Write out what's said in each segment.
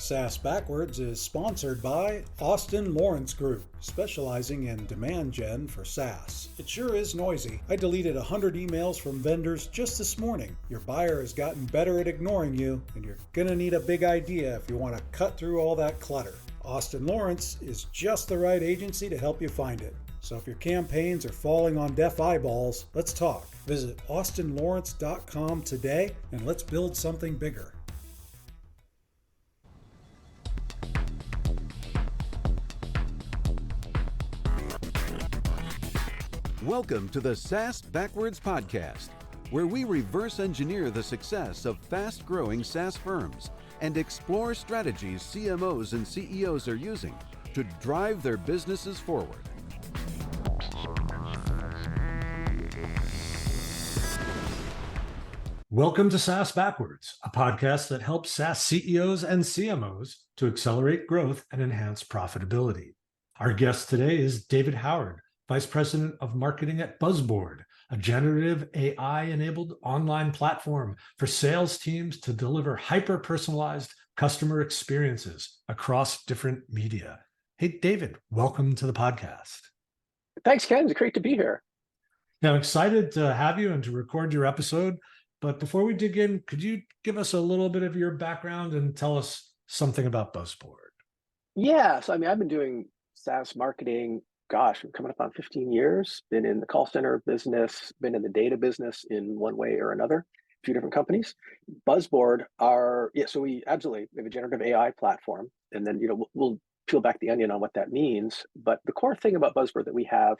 SaaS Backwards is sponsored by Austin Lawrence Group, specializing in demand gen for SaaS. It sure is noisy. I deleted 100 emails from vendors just this morning. Your buyer has gotten better at ignoring you, and you're gonna need a big idea if you want to cut through all that clutter. Austin Lawrence is just the right agency to help you find it. So if your campaigns are falling on deaf eyeballs, let's talk. Visit austinlawrence.com today and let's build something bigger. Welcome to the SaaS Backwards podcast, where we reverse engineer the success of fast-growing SaaS firms and explore strategies CMOs and CEOs are using to drive their businesses forward. Welcome to SaaS Backwards, a podcast that helps SaaS CEOs and CMOs to accelerate growth and enhance profitability. Our guest today is David Howard, Vice President of Marketing at Buzzboard, a generative AI-enabled online platform for sales teams to deliver hyper-personalized customer experiences across different media. Hey, David, welcome to the podcast. Thanks, Ken. It's great to be here. Now, I'm excited to have you and to record your episode. But before we dig in, could you give us a little bit of your background and tell us something about Buzzboard? Yeah, so I've been doing SaaS marketing, we're coming up on 15 years, been in the call center business, been in the data business in one way or another, a few different companies. Buzzboard we have a generative AI platform, and then, we'll peel back the onion on what that means. But the core thing about Buzzboard that we have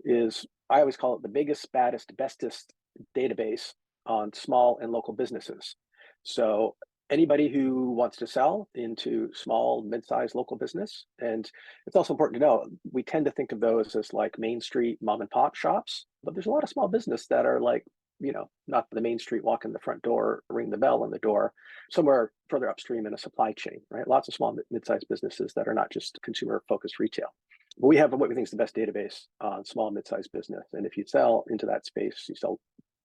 is, I always call it the biggest, baddest, bestest database on small and local businesses. So anybody who wants to sell into small, mid-sized local business. And it's also important to know, we tend to think of those as like Main Street mom and pop shops, but there's a lot of small business that are like, not the Main Street, walk in the front door, ring the bell on the door, somewhere further upstream in a supply chain, right? Lots of small, mid-sized businesses that are not just consumer-focused retail. But we have what we think is the best database on small, mid-sized business. And if you sell into that space, you sell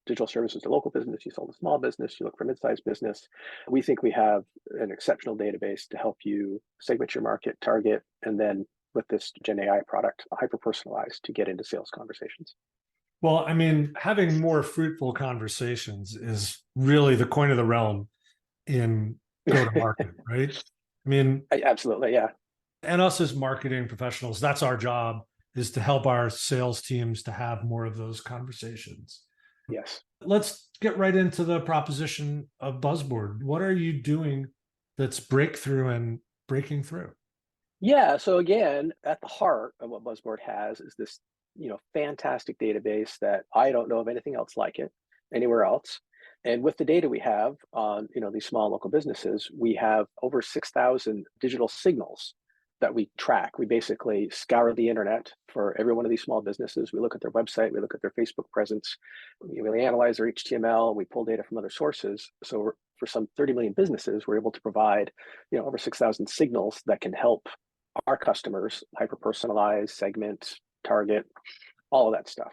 digital services to local business, you sell to small business, you look for mid-sized business. We think we have an exceptional database to help you segment your market, target, and then with this Gen AI product, hyper-personalized to get into sales conversations. Well, having more fruitful conversations is really the coin of the realm in go-to-market, right? Absolutely, yeah. And us as marketing professionals, that's our job, is to help our sales teams to have more of those conversations. Yes. Let's get right into the proposition of Buzzboard. What are you doing that's breakthrough and breaking through? Yeah. So again, at the heart of what Buzzboard has is this, fantastic database that I don't know of anything else like it anywhere else. And with the data we have on, these small local businesses, we have over 6,000 digital signals that we track. We basically scour the internet for every one of these small businesses. We look at their website, we look at their Facebook presence, we really analyze their HTML, we pull data from other sources. So for some 30 million businesses, we're able to provide, over 6,000 signals that can help our customers hyper-personalize, segment, target, all of that stuff.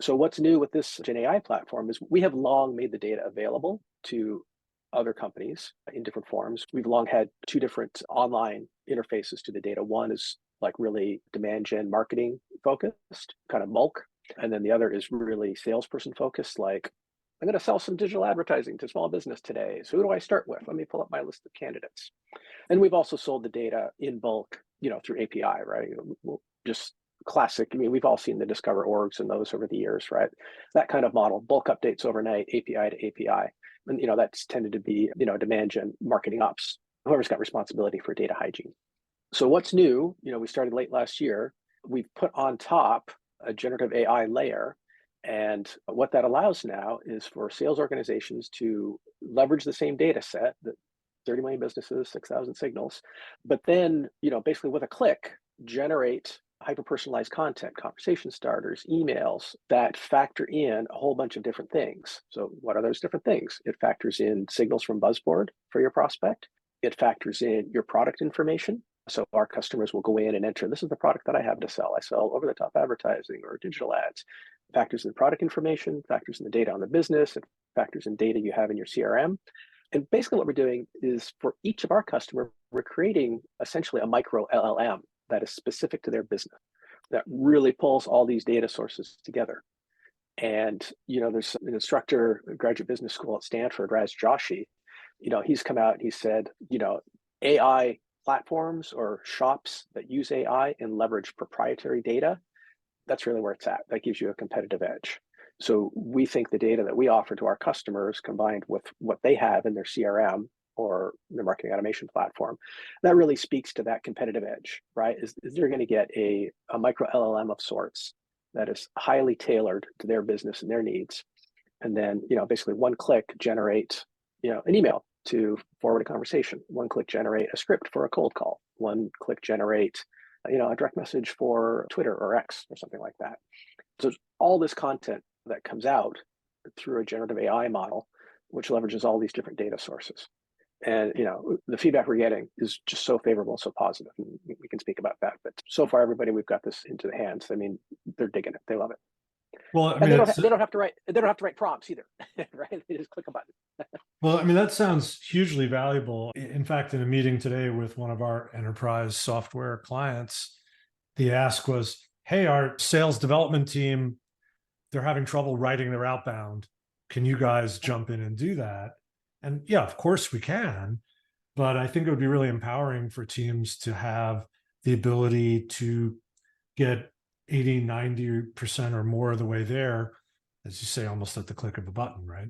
So what's new with this Gen AI platform is we have long made the data available to other companies in different forms. We've long had two different online interfaces to the data. One is like really demand gen marketing focused, kind of bulk. And then the other is really salesperson focused, like I'm going to sell some digital advertising to small business today. So who do I start with? Let me pull up my list of candidates. And we've also sold the data in bulk, through API, right? Just classic. We've all seen the Discover orgs and those over the years, right? That kind of model, bulk updates overnight, API to API. And, that's tended to be, demand gen marketing ops, whoever's got responsibility for data hygiene. So what's new, we started late last year, we've put on top a generative AI layer. And what that allows now is for sales organizations to leverage the same data set, the 30 million businesses, 6,000 signals, but then, basically with a click, generate hyper-personalized content, conversation starters, emails that factor in a whole bunch of different things. So what are those different things? It factors in signals from Buzzboard for your prospect. It factors in your product information. So our customers will go in and enter, this is the product that I have to sell. I sell over-the-top advertising or digital ads. It factors in product information, factors in the data on the business, it factors in data you have in your CRM. And basically what we're doing is for each of our customer we're creating essentially a micro LLM that is specific to their business, that really pulls all these data sources together. And, there's an instructor, a graduate business school at Stanford, Raj Joshi, he's come out and he said, AI platforms or shops that use AI and leverage proprietary data, that's really where it's at. That gives you a competitive edge. So we think the data that we offer to our customers combined with what they have in their CRM or their marketing automation platform, that really speaks to that competitive edge, right? Is they're going to get a micro LLM of sorts that is highly tailored to their business and their needs. And then, basically one click generate, an email to forward a conversation, one click generate a script for a cold call, one click generate, a direct message for Twitter or X or something like that. So all this content that comes out through a generative AI model, which leverages all these different data sources. And, the feedback we're getting is just so favorable, so positive. And we can speak about that. But so far, everybody we've got this into the hands. I mean, they're digging it. They love it. Well, I And mean, they don't have to write prompts either, right? They just click a button. well, I mean, that sounds hugely valuable. In fact, in a meeting today with one of our enterprise software clients, the ask was, hey, our sales development team, they're having trouble writing their outbound. Can you guys jump in and do that? And yeah, of course we can. But I think it would be really empowering for teams to have the ability to get 80, 90% or more of the way there, as you say, almost at the click of a button, right?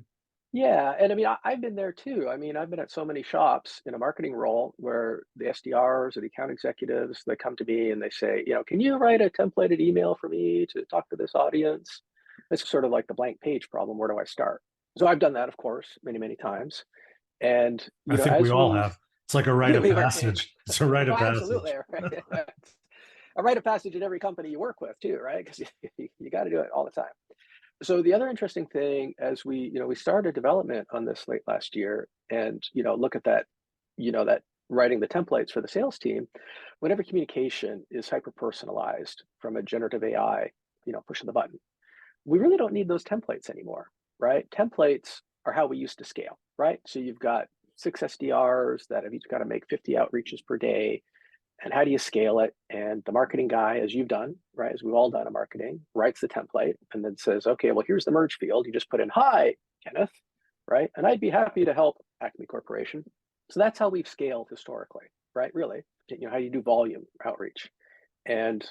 Yeah. And I mean, I've been there too. I mean, I've been at so many shops in a marketing role where the SDRs or the account executives, they come to me and they say, can you write a templated email for me to talk to this audience? It's sort of like the blank page problem. Where do I start? So I've done that, of course, many, many times. And, I think we as all we, have. It's like a rite of we passage. It's a rite of absolutely, passage. right? A rite of passage in every company you work with too, right? Because you got to do it all the time. So the other interesting thing, as we started development on this late last year, and look at that, that writing the templates for the sales team, whenever communication is hyper personalized from a generative AI, pushing the button, we really don't need those templates anymore, right? Templates are how we used to scale, right? So you've got 6 SDRs that have each got to make 50 outreaches per day. And how do you scale it? And the marketing guy, as you've done, right, as we've all done in marketing, writes the template and then says, okay, well, here's the merge field. You just put in, hi, Kenneth, right? And I'd be happy to help Acme Corporation. So that's how we've scaled historically, right? Really, how you do volume outreach. And,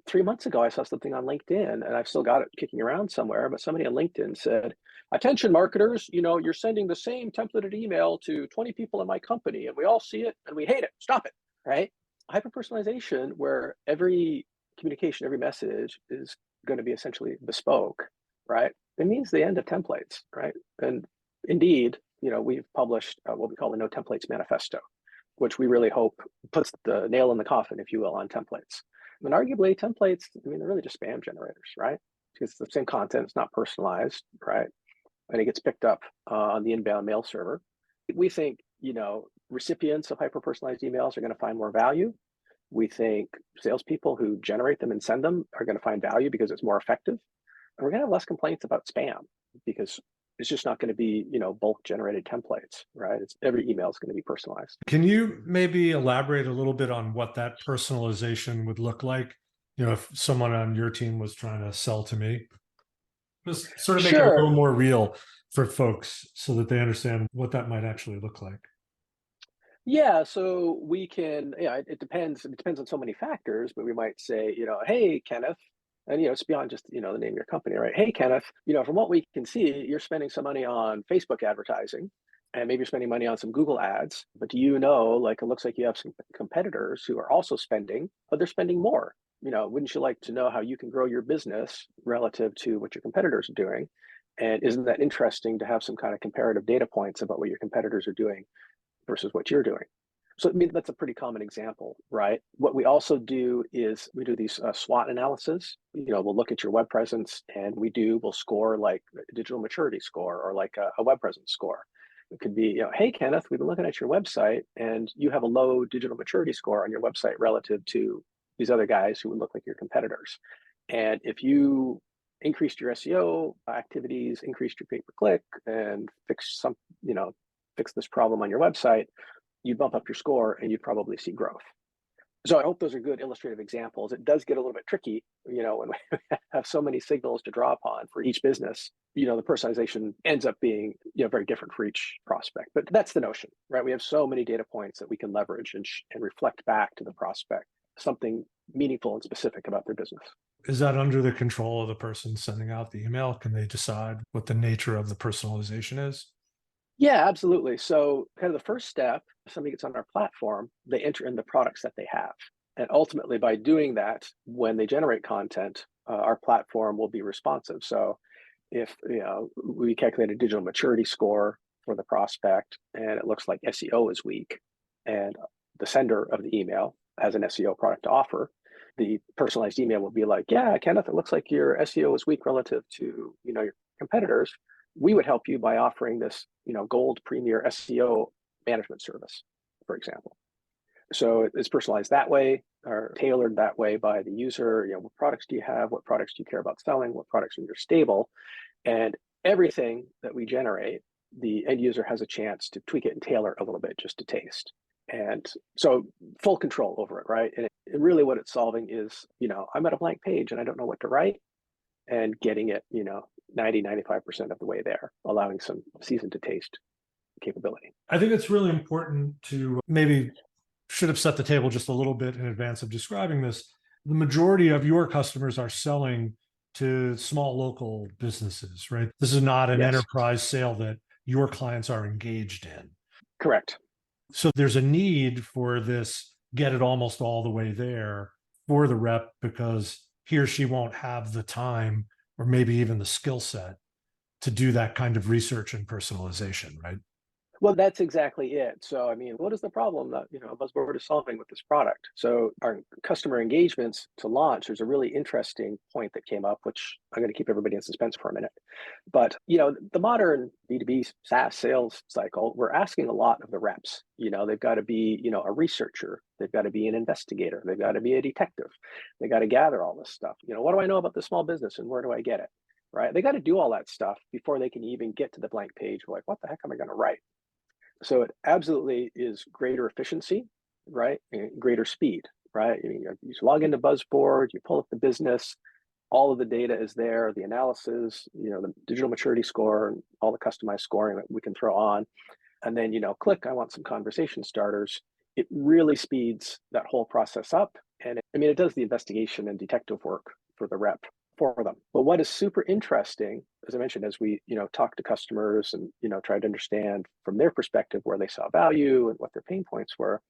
3 months ago, I saw something on LinkedIn and I've still got it kicking around somewhere, but somebody on LinkedIn said, attention marketers, you're sending the same templated email to 20 people in my company and we all see it and we hate it. Stop it. Right? Hyper-personalization, where every communication, every message is going to be essentially bespoke, right? It means the end of templates, right? And indeed, we've published what we call the No Templates Manifesto, which we really hope puts the nail in the coffin, if you will, on templates. I mean, arguably, templates, they're really just spam generators, right? Because it's the same content, it's not personalized, right? And it gets picked up on the inbound mail server. We think, recipients of hyper-personalized emails are going to find more value. We think salespeople who generate them and send them are going to find value because it's more effective. And we're going to have less complaints about spam because it's just not going to be, bulk generated templates, right? Every email is going to be personalized. Can you maybe elaborate a little bit on what that personalization would look like? If someone on your team was trying to sell to me, just sort of make it a little more real for folks so that they understand what that might actually look like. Yeah, so we can, it depends. It depends on so many factors, but we might say, hey, Kenneth, and, it's beyond just, the name of your company, right? Hey, Kenneth, from what we can see, you're spending some money on Facebook advertising and maybe you're spending money on some Google ads, but do you know, like, it looks like you have some competitors who are also spending, but they're spending more. Wouldn't you like to know how you can grow your business relative to what your competitors are doing? And isn't that interesting to have some kind of comparative data points about what your competitors are doing versus what you're doing? So I mean, that's a pretty common example, right? What we also do is we do these SWOT analysis. We'll look at your web presence and we'll score like a digital maturity score or like a web presence score. It could be, hey, Kenneth, we've been looking at your website and you have a low digital maturity score on your website relative to these other guys who would look like your competitors. And if you increased your SEO activities, increased your pay-per-click and fix this problem on your website, you'd bump up your score and you'd probably see growth. So I hope those are good illustrative examples. It does get a little bit tricky, when we have so many signals to draw upon for each business. The personalization ends up being, very different for each prospect. But that's the notion, right? We have so many data points that we can leverage and reflect back to the prospect something meaningful and specific about their business. Is that under the control of the person sending out the email? Can they decide what the nature of the personalization is? Yeah, absolutely. So kind of the first step, if somebody gets on our platform, they enter in the products that they have. And ultimately by doing that, when they generate content, our platform will be responsive. So if we calculate a digital maturity score for the prospect and it looks like SEO is weak and the sender of the email has an SEO product to offer, the personalized email will be like, yeah, Kenneth, it looks like your SEO is weak relative to your competitors. We would help you by offering this gold premier SEO management service, for example. So it's personalized that way or tailored that way by the user. What products do you have? What products do you care about selling? What products are your stable? And everything that we generate, the end user has a chance to tweak it and tailor a little bit just to taste. And so full control over it, right? And really what it's solving is, I'm at a blank page and I don't know what to write, and getting it, 90-95% of the way there, allowing some season to taste capability. I think it's really important to maybe should have set the table just a little bit in advance of describing this. The majority of your customers are selling to small local businesses, right? This is not an enterprise sale that your clients are engaged in. Correct. So there's a need for this, get it almost all the way there for the rep, because he or she won't have the time or maybe even the skill set to do that kind of research and personalization, right? Well, that's exactly it. So, what is the problem that, Buzzboard is solving with this product? So our customer engagements to launch, there's a really interesting point that came up, which I'm going to keep everybody in suspense for a minute. But, the modern B2B SaaS sales cycle, we're asking a lot of the reps. They've got to be, a researcher. They've got to be an investigator. They've got to be a detective. They got to gather all this stuff. What do I know about the small business and where do I get it? Right? They got to do all that stuff before they can even get to the blank page. Like, what the heck am I going to write? So it absolutely is greater efficiency, right? And greater speed, right? You log into Buzzboard, you pull up the business, all of the data is there, the analysis, the digital maturity score, and all the customized scoring that we can throw on. And then, click, I want some conversation starters. It really speeds that whole process up. And it does the investigation and detective work for the rep for them. But what is super interesting, as I mentioned, as we, talk to customers and, try to understand from their perspective where they saw value and what their pain points were,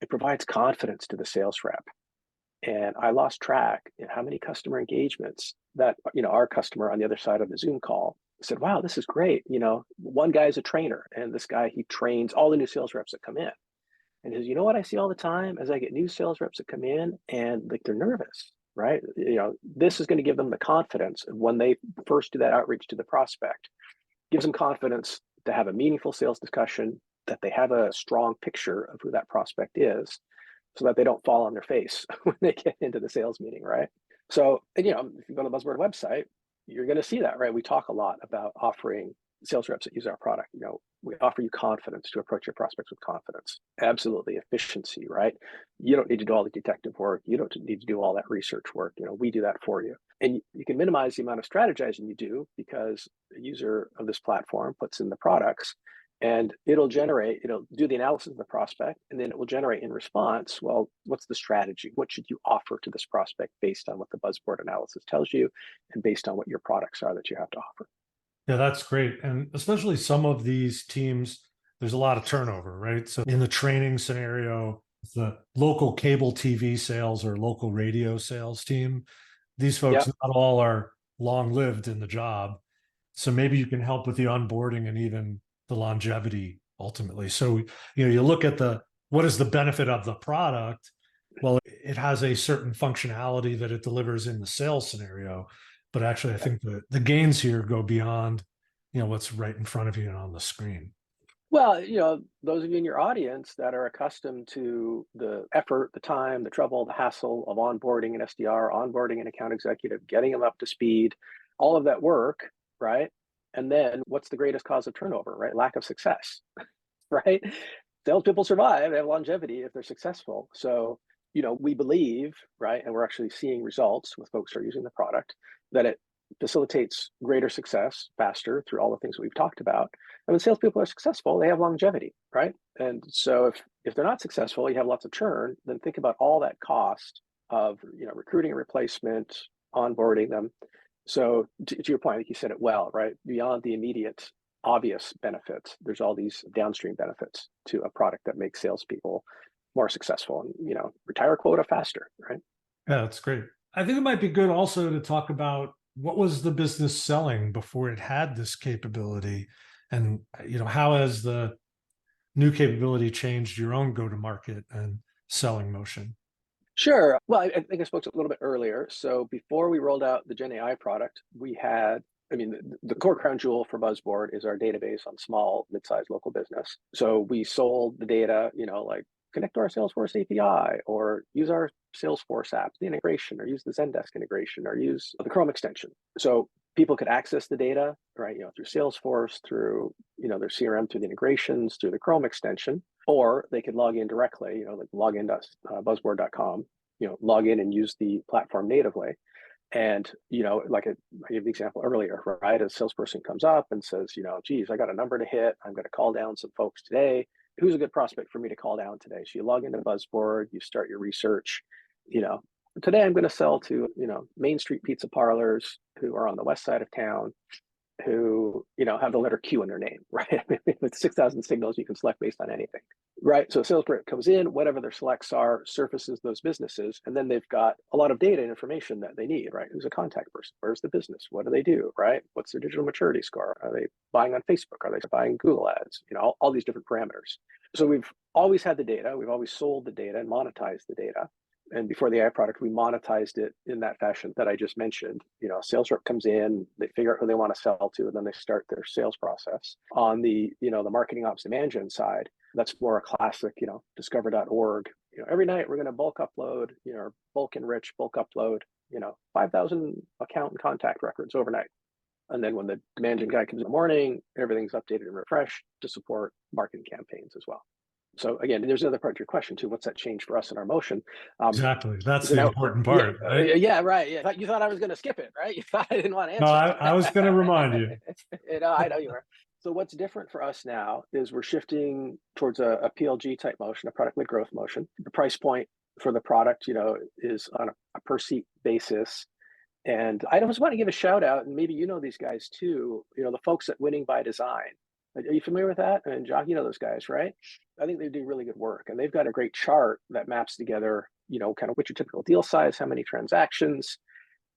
it provides confidence to the sales rep. And I lost track in how many customer engagements that, our customer on the other side of the Zoom call said, wow, this is great. One guy's a trainer and this guy, he trains all the new sales reps that come in. And he says, you know what I see all the time as I get new sales reps that come in and like they're nervous, right? This is going to give them the confidence when they first do that outreach to the prospect, gives them confidence to have a meaningful sales discussion, that they have a strong picture of who that prospect is so that they don't fall on their face when they get into the sales meeting, right? So, if you go to the Buzzboard website, you're going to see that, right? We talk a lot about offering sales reps that use our product. We offer you confidence to approach your prospects with confidence. Absolutely. Efficiency, right? You don't need to do all the detective work. You don't need to do all that research work. We do that for you. And you can minimize the amount of strategizing you do because the user of this platform puts in the products and it'll do the analysis of the prospect, and then it will generate in response, well, what's the strategy? What should you offer to this prospect based on what the Buzzboard analysis tells you and based on what your products are that you have to offer? Yeah, that's great. And especially some of these teams, there's a lot of turnover, right? So in the training scenario, the local cable TV sales or local radio sales team, these folks, not all are long-lived in the job. So maybe you can help with the onboarding and even the longevity ultimately. So, you look at what is the benefit of the product? Well, it has a certain functionality that it delivers in the sales scenario. But actually, I think the gains here go beyond, what's right in front of you and on the screen. Well, those of you in your audience that are accustomed to the effort, the time, the trouble, the hassle of onboarding an SDR, onboarding an account executive, getting them up to speed, all of that work, right? And then what's the greatest cause of turnover, right? Lack of success, right? salespeople survive, they have longevity if they're successful. So, we believe, right, and we're actually seeing results with folks who are using the product, that it facilitates greater success faster through all the things that we've talked about. And when salespeople are successful, they have longevity, right? And so if they're not successful, you have lots of churn, then think about all that cost of, recruiting a replacement, onboarding them. So to your point, I think you said it well, right? Beyond the immediate obvious benefits, there's all these downstream benefits to a product that makes salespeople more successful and, retire quota faster, right? Yeah, that's great. I think it might be good also to talk about what was the business selling before it had this capability, and how has the new capability changed your own go-to-market and selling motion? Sure. Well, I think I spoke a little bit earlier. So before we rolled out the Gen AI product, we had, the core crown jewel for Buzzboard is our database on small, mid-sized local business. So we sold the data, like connect to our Salesforce API, or use our Salesforce app, the integration, or use the Zendesk integration, or use the Chrome extension. So people could access the data, right, through Salesforce, through, their CRM, through the integrations, through the Chrome extension, or they could log in directly, like log into buzzboard.com, log in and use the platform natively. And, like I gave the example earlier, right? A salesperson comes up and says, geez, I got a number to hit. I'm going to call down some folks today. Who's a good prospect for me to call down today? So you log into Buzzboard, you start your research. Today I'm going to sell to, Main Street pizza parlors who are on the west side of town, who, have the letter Q in their name, right? With 6,000 signals, you can select based on anything, right? So a salesperson comes in, whatever their selects are, surfaces those businesses, and then they've got a lot of data and information that they need, right? Who's a contact person? Where's the business? What do they do, right? What's their digital maturity score? Are they buying on Facebook? Are they buying Google ads? All these different parameters. So we've always had the data. We've always sold the data and monetized the data. And before the AI product, we monetized it in that fashion that I just mentioned. A sales rep comes in, they figure out who they want to sell to, and then they start their sales process. On the, the marketing ops demand gen side, that's more a classic, discover.org. Every night we're going to bulk upload, or bulk enrich, bulk upload, 5,000 account and contact records overnight. And then when the demand gen guy comes in the morning, everything's updated and refreshed to support marketing campaigns as well. So again, there's another part to your question too. What's that change for us in our motion? Exactly. That's the important part, right? Yeah, right. Yeah. You thought I was going to skip it, right? You thought I didn't want to answer. No, I was going to remind you. I know you were. So what's different for us now is we're shifting towards a PLG type motion, a product-led growth motion. The price point for the product, is on a per seat basis. And I just want to give a shout out, and maybe these guys too, the folks at Winning by Design. Are you familiar with that? And Jock, those guys, right? I think they do really good work, and they've got a great chart that maps together, kind of what's your typical deal size, how many transactions.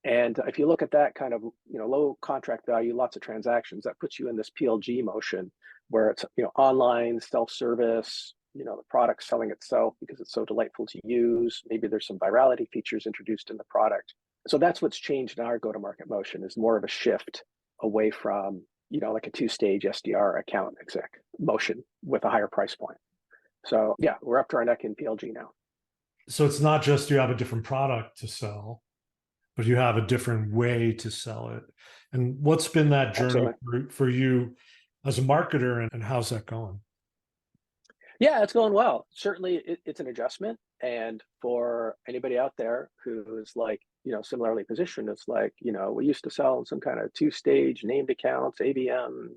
And if you look at that kind of, low contract value, lots of transactions, that puts you in this PLG motion where it's, online, self-service, the product selling itself because it's so delightful to use. Maybe there's some virality features introduced in the product. So that's what's changed in our go-to-market motion, is more of a shift away from, like a two-stage SDR account exec motion with a higher price point. So yeah, we're up to our neck in PLG now. So it's not just you have a different product to sell, but you have a different way to sell it. And what's been that journey for you as a marketer, and how's that going? Yeah, it's going well. Certainly it's an adjustment. And for anybody out there who is like, similarly positioned, it's like, we used to sell some kind of two-stage named accounts, ABM,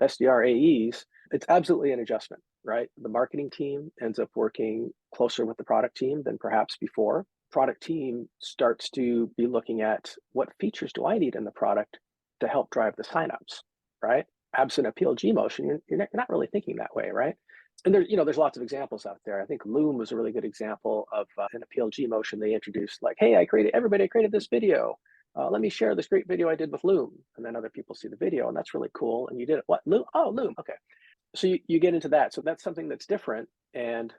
SDR, AEs. It's absolutely an adjustment, right? The marketing team ends up working closer with the product team than perhaps before. Product team starts to be looking at what features do I need in the product to help drive the signups, right? Absent a PLG motion, you're not really thinking that way, right? And there's lots of examples out there. I think Loom was a really good example of in a PLG motion they introduced, like, hey, I created this video. Let me share this great video I did with Loom. And then other people see the video, and that's really cool. And you did it. What? Loom? Oh, Loom. Okay. So you get into that. So that's something that's different and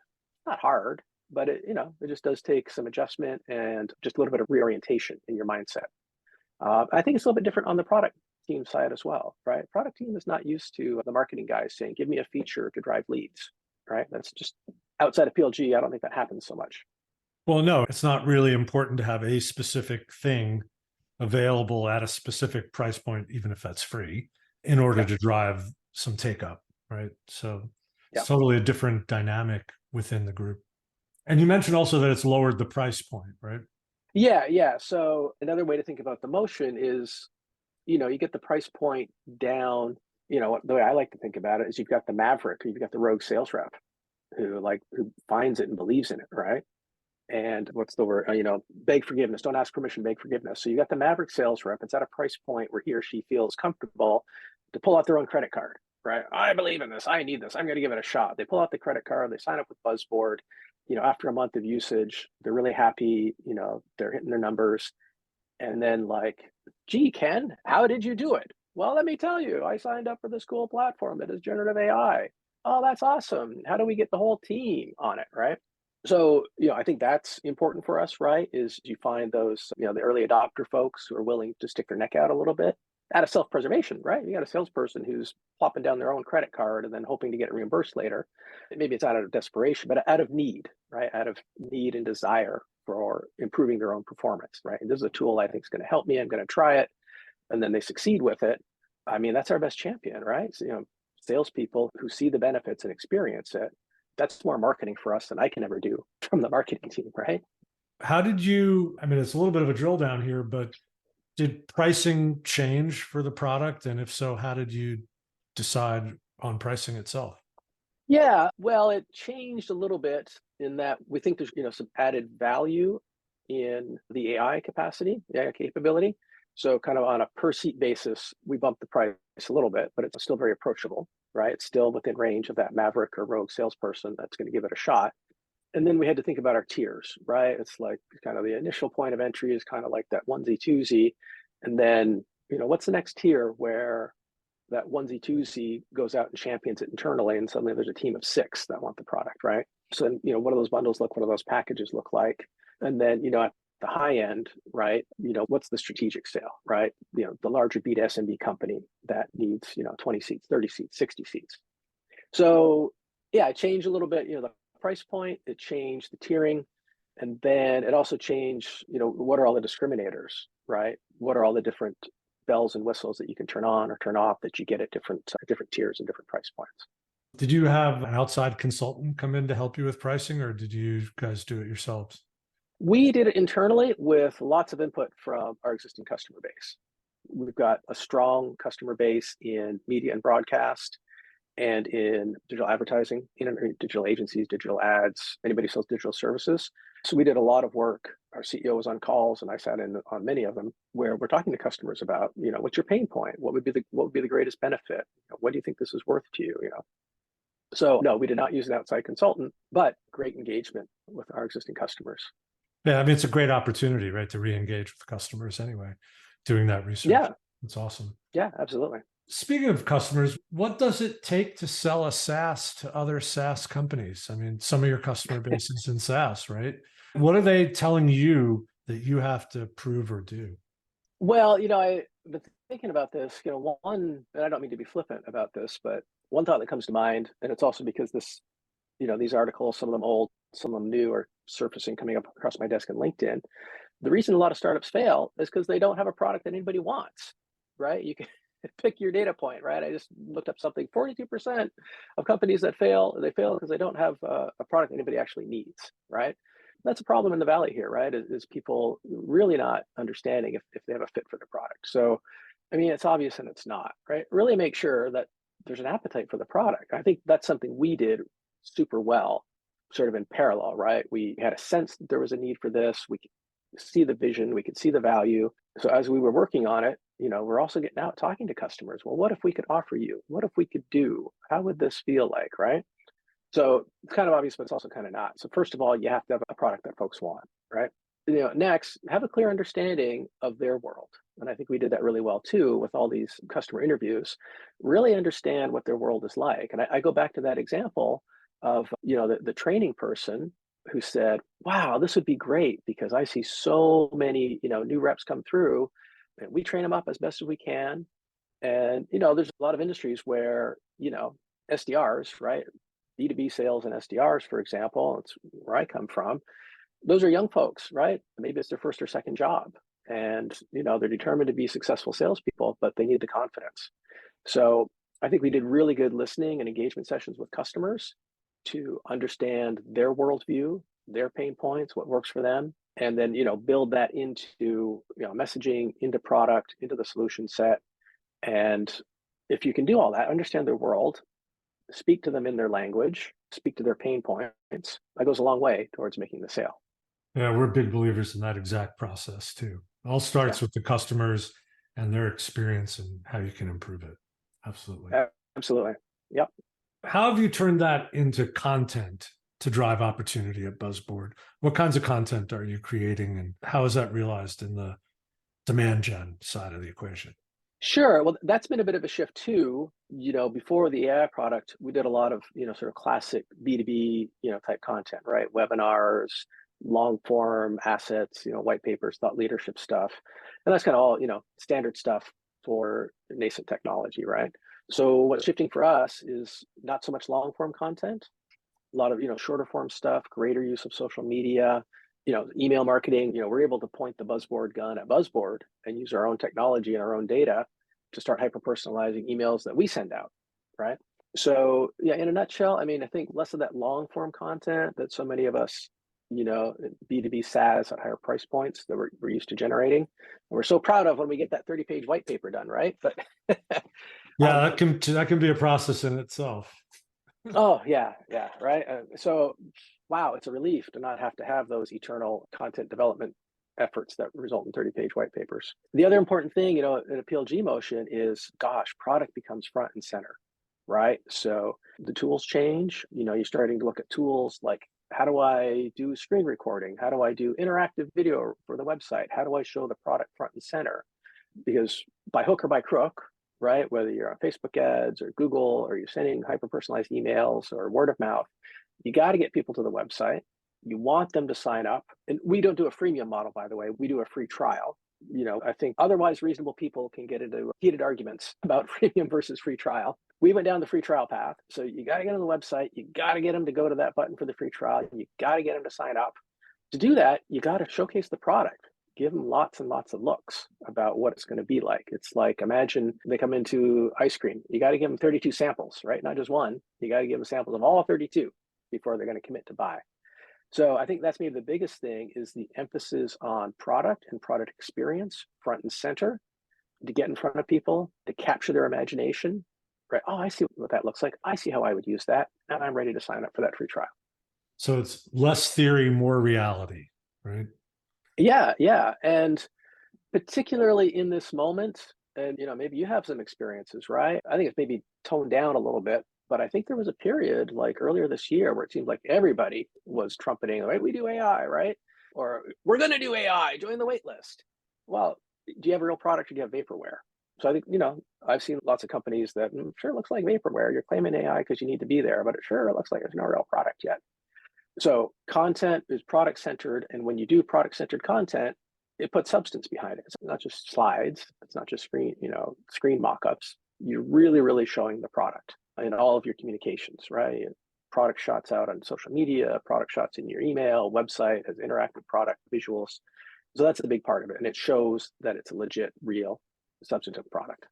not hard, but it just does take some adjustment and just a little bit of reorientation in your mindset. I think it's a little bit different on the product team side as well, right? Product team is not used to the marketing guys saying, give me a feature to drive leads, right? That's just outside of PLG. I don't think that happens so much. Well, no, it's not really important to have a specific thing available at a specific price point, even if that's free, in order to drive some take up, right? So Yeah. It's totally a different dynamic within the group. And you mentioned also that it's lowered the price point, right? Yeah. So another way to think about the motion is, you get the price point down. The way I like to think about it is you've got the maverick, you've got the rogue sales rep who finds it and believes in it, right? And what's the word? Beg forgiveness. Don't ask permission, beg forgiveness. So you got the maverick sales rep. It's at a price point where he or she feels comfortable to pull out their own credit card, right? I believe in this. I need this. I'm going to give it a shot. They pull out the credit card. They sign up with Buzzboard. After a month of usage, they're really happy. They're hitting their numbers. And then gee, Ken, how did you do it? Well, let me tell you, I signed up for this cool platform that is generative AI. Oh, that's awesome. How do we get the whole team on it, right? So, I think that's important for us, right? Is you find those, the early adopter folks who are willing to stick their neck out a little bit out of self-preservation, right? You got a salesperson who's plopping down their own credit card and then hoping to get it reimbursed later. Maybe it's out of desperation, but out of need, right? Out of need and desire for improving their own performance, right? And this is a tool I think is going to help me. I'm going to try it. And then they succeed with it. I mean, that's our best champion, right? So, salespeople who see the benefits and experience it, that's more marketing for us than I can ever do from the marketing team, right? How did you, I mean, it's a little bit of a drill down here, but did pricing change for the product? And if so, how did you decide on pricing itself? Yeah, well, it changed a little bit in that we think there's, some added value in the AI capacity, the AI capability. So kind of on a per seat basis, we bumped the price a little bit, but it's still very approachable, right? It's still within range of that maverick or rogue salesperson that's going to give it a shot. And then we had to think about our tiers, right? It's like kind of the initial point of entry is kind of like that onesie twosie. And then, what's the next tier where that onesie twosie goes out and champions it internally, and suddenly there's a team of 6 that want the product, right? So then, what do those bundles look? What do those packages look like? And then, at the high end, right? What's the strategic sale, right? The larger B to SMB company that needs, 20 seats, 30 seats, 60 seats. So yeah, it changed a little bit, the price point, it changed the tiering, and then it also changed, what are all the discriminators, right? What are all the different bells and whistles that you can turn on or turn off that you get at different tiers and different price points. Did you have an outside consultant come in to help you with pricing, or did you guys do it yourselves? We did it internally with lots of input from our existing customer base. We've got a strong customer base in media and broadcast and in digital advertising, digital agencies, digital ads, anybody who sells digital services. So we did a lot of work. Our CEO was on calls, and I sat in on many of them, where we're talking to customers about, what's your pain point? What would be the greatest benefit? What do you think this is worth to you? So no, we did not use an outside consultant, but great engagement with our existing customers. Yeah, I mean, it's a great opportunity, right, to re-engage with customers anyway, doing that research. Yeah. It's awesome. Yeah, absolutely. Speaking of customers, what does it take to sell a SaaS to other SaaS companies? I mean, some of your customer base is in SaaS, right? What are they telling you that you have to prove or do? Well, I've been thinking about this, one, and I don't mean to be flippant about this, but one thought that comes to mind, and it's also because this, these articles, some of them old, some of them new, are surfacing, coming up across my desk on LinkedIn. The reason a lot of startups fail is because they don't have a product that anybody wants, right? You can pick your data point, right? I just looked up something, 42% of companies that fail, they fail because they don't have a product that anybody actually needs, right? That's a problem in the Valley here, right? Is people really not understanding if they have a fit for the product. So, I mean, it's obvious and it's not, right? Really make sure that there's an appetite for the product. I think that's something we did super well, sort of in parallel, right? We had a sense that there was a need for this. We could see the vision, we could see the value. So as we were working on it, we're also getting out talking to customers. Well, what if we could offer you? What if we could do? How would this feel like, right? So it's kind of obvious, but it's also kind of not. So first of all, you have to have a product that folks want, right? Next, have a clear understanding of their world. And I think we did that really well too with all these customer interviews. Really understand what their world is like. And I go back to that example of, the training person who said, wow, this would be great because I see so many, new reps come through, and we train them up as best as we can. And, there's a lot of industries where, SDRs, right? B2B sales and SDRs, for example, it's where I come from. Those are young folks, right? Maybe it's their first or second job. And, they're determined to be successful salespeople, but they need the confidence. So I think we did really good listening and engagement sessions with customers to understand their worldview, their pain points, what works for them, and then build that into messaging, into product, into the solution set. And if you can do all that, understand their world, speak to them in their language, speak to their pain points, that goes a long way towards making the sale. Yeah, we're big believers in that exact process too. It all starts with the customers and their experience and how you can improve it. Absolutely. Absolutely. Yep. How have you turned that into content to drive opportunity at Buzzboard? What kinds of content are you creating, and how is that realized in the demand gen side of the equation? Sure. Well, that's been a bit of a shift too. Before the AI product, we did a lot of, sort of classic B2B, type content, right? Webinars, long form assets, white papers, thought leadership stuff. And that's kind of all, standard stuff for nascent technology, right? So what's shifting for us is not so much long form content, a lot of, shorter form stuff, greater use of social media, email marketing. We're able to point the Buzzboard gun at Buzzboard and use our own technology and our own data to start hyper-personalizing emails that we send out, right? So yeah, in a nutshell, I mean, I think less of that long form content that so many of us, B2B SaaS at higher price points that we're used to generating. And we're so proud of when we get that 30-page white paper done, right? But yeah, that can be a process in itself. Oh yeah, right. So wow, it's a relief to not have to have those eternal content development efforts that result in 30-page white papers. The other important thing, in a PLG motion is, gosh, product becomes front and center, right? So the tools change. You're starting to look at tools like, how do I do screen recording? How do I do interactive video for the website? How do I show the product front and center? Because by hook or by crook, right, whether you're on Facebook ads or Google, or you're sending hyper-personalized emails or word of mouth, you got to get people to the website. You want them to sign up. And we don't do a freemium model, by the way. We do a free trial. I think otherwise reasonable people can get into heated arguments about freemium versus free trial. We went down the free trial path. So you got to get on the website. You got to get them to go to that button for the free trial. You got to get them to sign up. To do that, you got to showcase the product. Give them lots and lots of looks about what it's going to be like. It's like, imagine they come into ice cream. You got to give them 32 samples, right? Not just one. You got to give them samples of all 32 before they're going to commit to buy. So I think that's maybe the biggest thing is the emphasis on product and product experience front and center, to get in front of people, to capture their imagination, right? Oh, I see what that looks like. I see how I would use that. And I'm ready to sign up for that free trial. So it's less theory, more reality, right? Yeah. And particularly in this moment, and maybe you have some experiences, right? I think it's maybe toned down a little bit, but I think there was a period like earlier this year where it seemed like everybody was trumpeting, right? We do AI, right? Or we're going to do AI, join the wait list. Well, do you have a real product or do you have vaporware? So I think, I've seen lots of companies that sure looks like vaporware. You're claiming AI because you need to be there, but it sure looks like there's no real product yet. So content is product centered. And when you do product centered content, it puts substance behind it. It's not just slides. It's not just screen mock-ups. You're really, really showing the product in all of your communications, right? Product shots out on social media, product shots in your email, website has interactive product visuals. So that's the big part of it. And it shows that it's a legit, real, substantive product.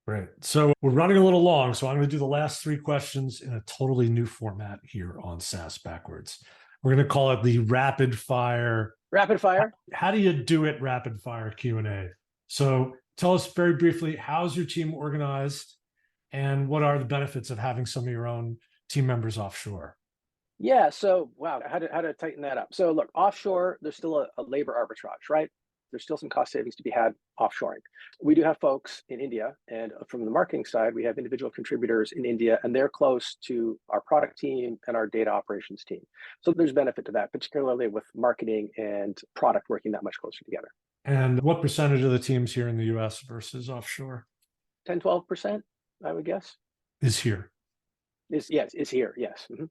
Right. So we're running a little long, so I'm going to do the last three questions in a totally new format here on SaaS Backwards. We're going to call it the rapid fire. Rapid fire? How do you do it? Rapid fire Q&A. So tell us very briefly, how's your team organized and what are the benefits of having some of your own team members offshore? Yeah. So, wow, how to tighten that up? So look, offshore, there's still a labor arbitrage, right? There's still some cost savings to be had offshoring. We do have folks in India, and from the marketing side, we have individual contributors in India, and they're close to our product team and our data operations team. So there's benefit to that, particularly with marketing and product working that much closer together. And what percentage of the teams here in the US versus offshore? 10, 12%, I would guess. Is here. Is here, yes. Mm-hmm.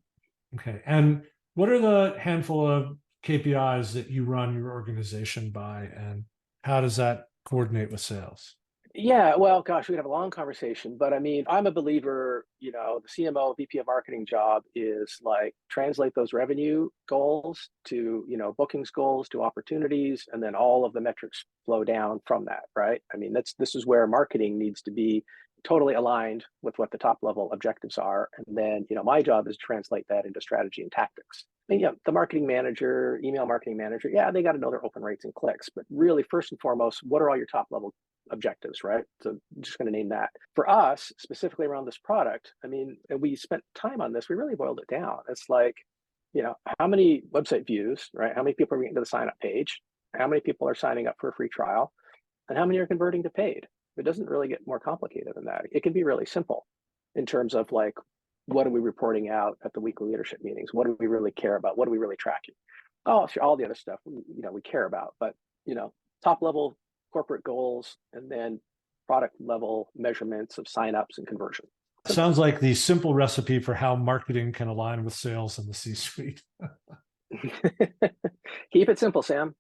Okay. And what are the handful of KPIs that you run your organization by, and how does that coordinate with sales? Yeah, well, gosh, we'd have a long conversation, but I mean, I'm a believer, the CMO, VP of marketing job is like translate those revenue goals to, bookings goals to opportunities, and then all of the metrics flow down from that, right? I mean, this is where marketing needs to be totally aligned with what the top level objectives are. And then, my job is to translate that into strategy and tactics. And, the marketing manager, email marketing manager, yeah, they got to know their open rates and clicks. But really, first and foremost, what are all your top level objectives, right? So I'm just going to name that. For us, specifically around this product, and we spent time on this, we really boiled it down. It's like, how many website views, right? How many people are getting to the sign up page? How many people are signing up for a free trial? And how many are converting to paid? It doesn't really get more complicated than that. It can be really simple in terms of like, what are we reporting out at the weekly leadership meetings? What do we really care about? What are we really tracking? Oh, sure, all the other stuff we care about, but top level corporate goals and then product level measurements of signups and conversion. Sounds like the simple recipe for how marketing can align with sales in the C-suite. Keep it simple, Sam.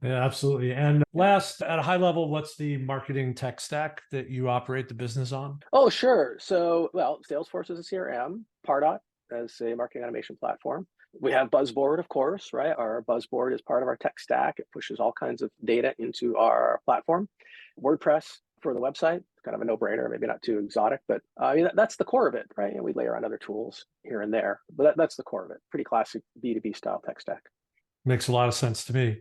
Yeah, absolutely. And last, at a high level, what's the marketing tech stack that you operate the business on? Oh, sure. So, Salesforce is a CRM, Pardot as a marketing automation platform. We have Buzzboard, of course, right? Our Buzzboard is part of our tech stack. It pushes all kinds of data into our platform. WordPress for the website, kind of a no-brainer, maybe not too exotic, but that's the core of it, right? And we layer on other tools here and there, but that's the core of it. Pretty classic B2B style tech stack. Makes a lot of sense to me.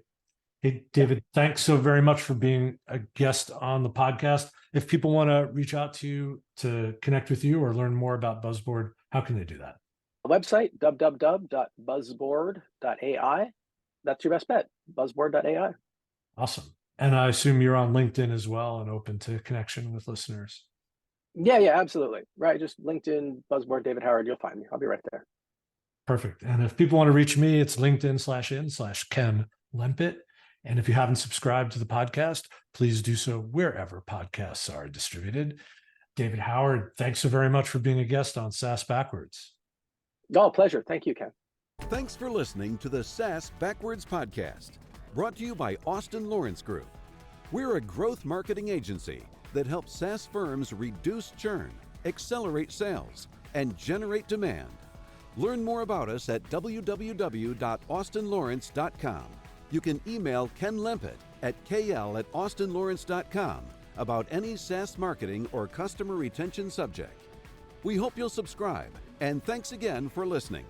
Hey, David, thanks so very much for being a guest on the podcast. If people want to reach out to you to connect with you or learn more about Buzzboard, how can they do that? Website, www.buzzboard.ai. That's your best bet, buzzboard.ai. Awesome. And I assume you're on LinkedIn as well and open to connection with listeners. Yeah, absolutely. Right. Just LinkedIn, Buzzboard, David Howard, you'll find me. I'll be right there. Perfect. And if people want to reach me, it's LinkedIn/in/Ken Lempit. And if you haven't subscribed to the podcast, please do so wherever podcasts are distributed. David Howard, thanks so very much for being a guest on SaaS Backwards. Oh, pleasure. Thank you, Ken. Thanks for listening to the SaaS Backwards podcast, brought to you by Austin Lawrence Group. We're a growth marketing agency that helps SaaS firms reduce churn, accelerate sales, and generate demand. Learn more about us at www.austinlawrence.com. You can email Ken Lempit at kl@austinlawrence.com about any SaaS marketing or customer retention subject. We hope you'll subscribe, and thanks again for listening.